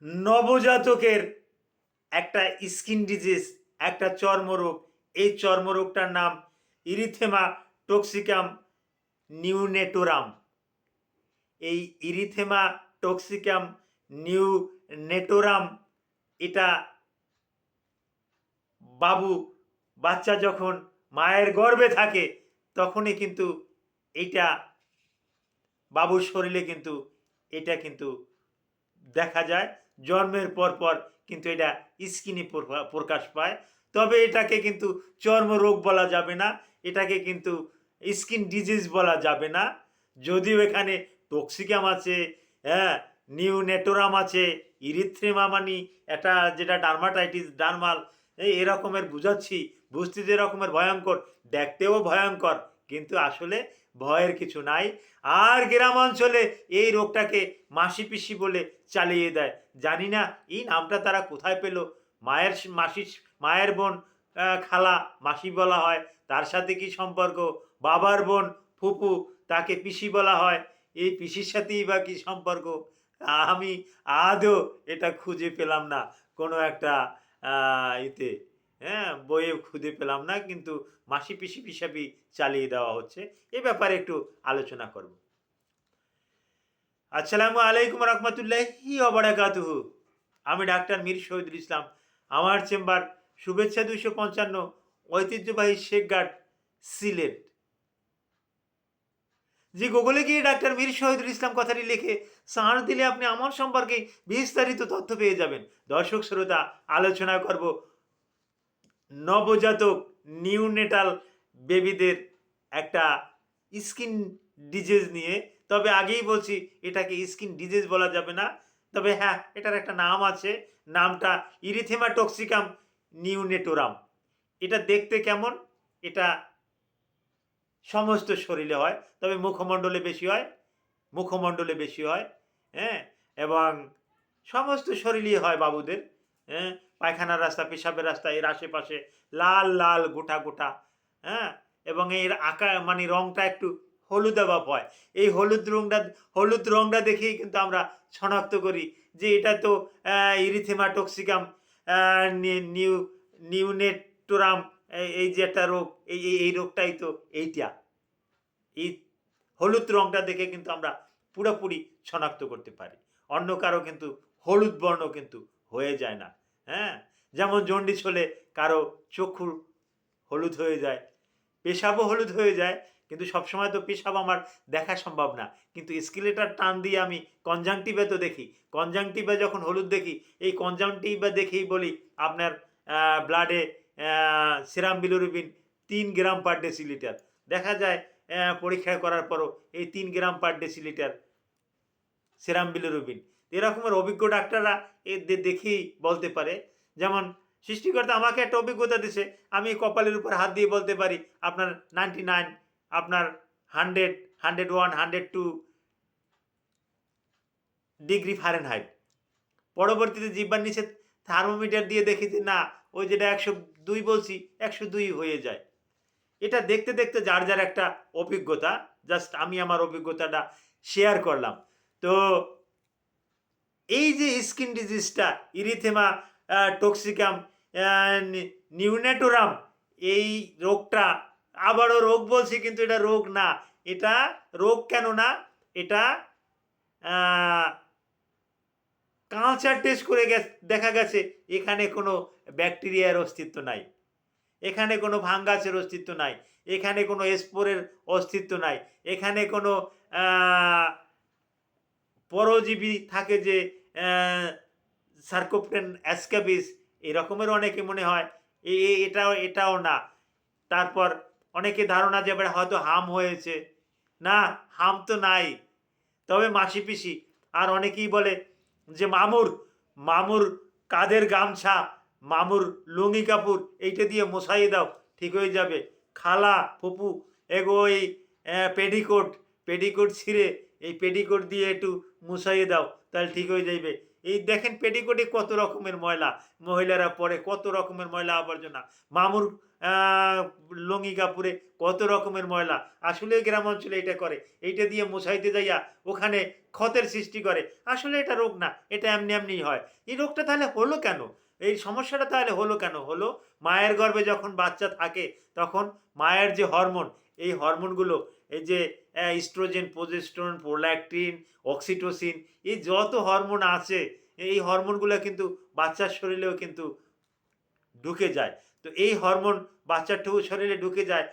নবজাতকের একটা skin disease, একটা চর্মরোগ। এই চর্মরোগটার নাম ইরিথেমা টক্সিকাম নিউনেটোরাম। এই ইরিথেমা টক্সিকাম নিউনেটোরাম এটা বাচ্চা যখন মায়ের গর্ভে থাকে তখনই কিন্তু এইটা বাবুর শরীরে কিন্তু এটা কিন্তু দেখা যায়। জন্মের পর কিন্তু এটা স্কিনে প্রকাশ পায়। তবে এটাকে কিন্তু চর্মরোগ বলা যাবে না, এটাকে কিন্তু স্কিন ডিজিজ বলা যাবে না। যদিও এখানে টক্সিকাম আছে, হ্যাঁ, নিউনেটোরাম আছে, ইরিথ্রেমা মানে এটা যেটা ডার্মাটাইটিস ডার্মাল, এরকমের বুঝাচ্ছি, বুঝতে যে রকমের ভয়ঙ্কর, দেখতেও ভয়ঙ্কর, কিন্তু আসলে ভয়ের কিছু নাই। আর গ্রাম অঞ্চলে এই রোগটাকে মাসি পিসি বলে চালিয়ে দেয়। জানি না এই নামটা তারা কোথায় পেল। মায়ের বোন খালা মাসি বলা হয়, তার সাথে কি সম্পর্ক? বাবার বোন ফুপু, তাকে পিসি বলা হয়, এই পিসির সাথেই বা কি সম্পর্ক? আমি আদৌ এটা খুঁজে পেলাম না কোনো একটা এতে, হ্যাঁ, বইয়ে খুঁজে পেলাম না, কিন্তু মাসি পিসি হিসাবেই চালিয়ে দেওয়া হচ্ছে। এ ব্যাপারে একটু আলোচনা করব। আসসালামু আলাইকুম রহমতুল্লাহি ওবারাকাতুহু। আমি ডাক্তার মীর শহীদুল ইসলাম। আমার চেম্বার শুভেচ্ছা 255, ঐতিহ্যবাহী শেখঘাট, সিলেট। যে গুগলে গিয়ে ডাক্তার মীর শহীদুল ইসলাম কথাটি লিখে সার্চ দিলে আপনি আমার সম্পর্কে বিস্তারিত তথ্য পেয়ে যাবেন। দর্শক শ্রোতা, আলোচনা করব নবজাতক নিউনেটাল বেবিদের একটা স্কিন ডিজিজ নিয়ে। তবে আগেই বলছি এটাকে স্কিন ডিজিজ বলা যাবে না, তবে হ্যাঁ, এটার একটা নাম আছে। নামটা ইরিথেমা টক্সিকাম নিউনেটোরাম। এটা দেখতে কেমন? এটা সমস্ত শরীরে হয়, তবে মুখমণ্ডলে বেশি হয়, মুখমণ্ডলে বেশি হয়, হ্যাঁ, এবং সমস্ত শরীরই হয় বাবুদের, হ্যাঁ, পায়খানার রাস্তা, পেশাবের রাস্তা, এর আশেপাশে লাল লাল গোটা গোটা, হ্যাঁ, এবং এর মানে রঙটা একটু হলুদাভ হয়। এই হলুদ রঙটা দেখেই কিন্তু আমরা শনাক্ত করি যে এটা তো ইরিথেমা টক্সিকাম নিউ নিউনেটোরাম, এই যে একটা রোগ, এই রোগটাই তো এইটা। এই হলুদ রঙটা দেখে কিন্তু আমরা পুরোপুরি শনাক্ত করতে পারি। অন্য কারো কিন্তু হলুদ বর্ণ কিন্তু হয়ে যায় না, হ্যাঁ। যেমন জন্ডিস হলে কারো চক্ষু হলুদ হয়ে যায়, পেশাবও হলুদ হয়ে যায়, কিন্তু সবসময় তো পেশাব আমার দেখা সম্ভব না, কিন্তু স্কেলেটার টান দিয়ে আমি কনজাংটিভা তো দেখি। কনজাংটিভা যখন হলুদ দেখি, এই কনজাংটিভা দেখেই বলি আপনার ব্লাডে সেরাম বিলিরুবিন 3 গ্রাম/ডেসিলিটার। দেখা যায় পরীক্ষা করার পরও এই 3 গ্রাম/ডেসিলিটার সেরাম বিলিরুবিন। এরকমের অভিজ্ঞ ডাক্তাররা এদের দেখেই বলতে পারে। যেমন সৃষ্টিকর্তা আমাকে একটা অভিজ্ঞতা দিছে, আমি কপালের উপর হাত দিয়ে বলতে পারি আপনার 99, আপনার 100, 101, 102 ডিগ্রি ফারেনহাইট। পরবর্তীতে জিহ্বার নিচে থার্মোমিটার দিয়ে দেখি যে না, ওই যেটা 102 বলছি 102 হয়ে যায়। এটা দেখতে দেখতে যার যার একটা অভিজ্ঞতা, জাস্ট আমি আমার অভিজ্ঞতাটা শেয়ার করলাম। তো এই যে স্কিন ডিজিজটা ইরিথেমা টক্সিকাম নিউনেটোরাম, এই রোগটা, আবারও রোগ বলছি কিন্তু এটা রোগ না। এটা রোগ কেন না? এটা কালচার টেস্ট করে দেখা গেছে এখানে কোনো ব্যাকটেরিয়ার অস্তিত্ব নাই, এখানে কোনো ভাঙ্গাসের অস্তিত্ব নাই, এখানে কোনো স্পোরের অস্তিত্ব নাই, এখানে কোনো পরজীবী থাকে যে সার্কোপটেন অ্যাসকাবিস, এরকমের অনেকে মনে হয়, এটাও না। তারপর অনেকে ধারণা যে এবার হয়তো হাম হয়েছে, না, হাম তো নাই, তবে মাসি পিসি। আর অনেকেই বলে যে মামুর মামুর কাঁধের গামছা, মামুর লুঙ্গি কাপড়, এইটা দিয়ে মশাইয়ে দাও, ঠিক হয়ে যাবে। খালা ফুপু এগো এই পেডিকোট পেডিকোট ছিঁড়ে এই পেডিকোট দিয়ে একটু মুছাইয়ে দাও, তাহলে ঠিক হয়ে যাবে। এই দেখেন পেটিকোটে কত রকমের ময়লা, মহিলারা পরে কত রকমের ময়লা আবর্জনা, মামুর লুঙ্গি কাপড়ে কত রকমের ময়লা। আসলে গ্রাম অঞ্চলে এটা করে, এইটা দিয়ে মুছাইতে যাইয়া ওখানে ক্ষতের সৃষ্টি করে। আসলে এটা রোগ না, এটা এমনি এমনিই হয়। এই রোগটা তাহলে হলো কেন? এই সমস্যাটা তাহলে হলো কেন? হলো মায়ের গর্ভে যখন বাচ্চা থাকে তখন মায়ের যে হরমোন, এই হরমোনগুলো, এই যে ইস্ট্রোজেন, প্রোজেস্টেরন, প্রোল্যাকটিন, অক্সিটোসিন, এই যত হরমোন আছে, এই হরমোনগুলো কিন্তু বাচ্চার শরীরেও কিন্তু ঢুকে যায়। তো এই হরমোন বাচ্চার শরীরে ঢুকে যায়।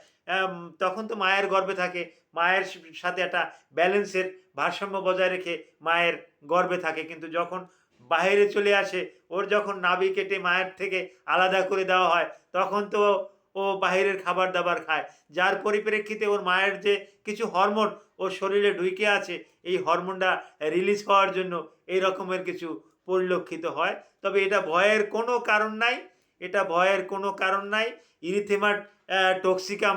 তখন তো মায়ের গর্ভে থাকে। মায়ের সাথে একটা ব্যালেন্সের ভারসাম্য বজায় রেখে মায়ের গর্ভে থাকে। কিন্তু যখন বাহিরে চলে আসে, ওর যখন নাভি কেটে মায়ের থেকে আলাদা করে দেওয়া হয়, তখন তো ও বাহিরের খাবার-দাবার খায়। যার পরিপ্রেক্ষিতে ওর মায়ের যে কিছু হরমোন ওর শরীরে ঢুইকে আছে, এই হরমোনটা রিলিজ হওয়ার জন্য এই রকমের কিছু পরিলক্ষিত হয়। তবে এটা ভয়ের কোনো কারণ নাই। এটা ভয়ের কোনো কারণ নাই। ইরিথেমা টক্সিকাম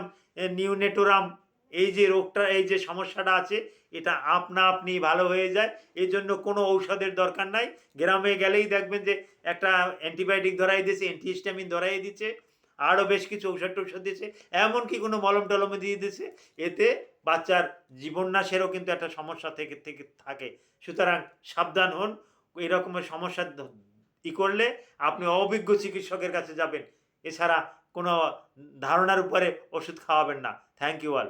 নিউনেটোরাম, এই যে রোগটা, এই যে সমস্যাটা আছে, এটা আপনা আপনি ভালো হয়ে যায়। এজন্য কোনো ঔষধের দরকার নাই। গ্রামে গেলেই দেখবেন যে একটা অ্যান্টিবায়োটিক ধরাই দিয়েছে, অ্যান্টিহিস্টামিন ধরাই দিচ্ছে, আরও বেশ কিছু ঔষধ-টৌষধ দিয়েছে। এমনকি কোনো মলম-টলমও দিয়ে দিয়েছে। এতে বাচ্চার জীবননাশেরও কিন্তু একটা সমস্যা থেকে থেকে থাকে। সুতরাং সাবধান হন। এই রকমের সমস্যা করলে আপনি অভিজ্ঞ চিকিৎসকের কাছে যাবেন। এছাড়া কোনো ধারণার উপরে ওষুধ খাওয়াবেন না। Thank you all.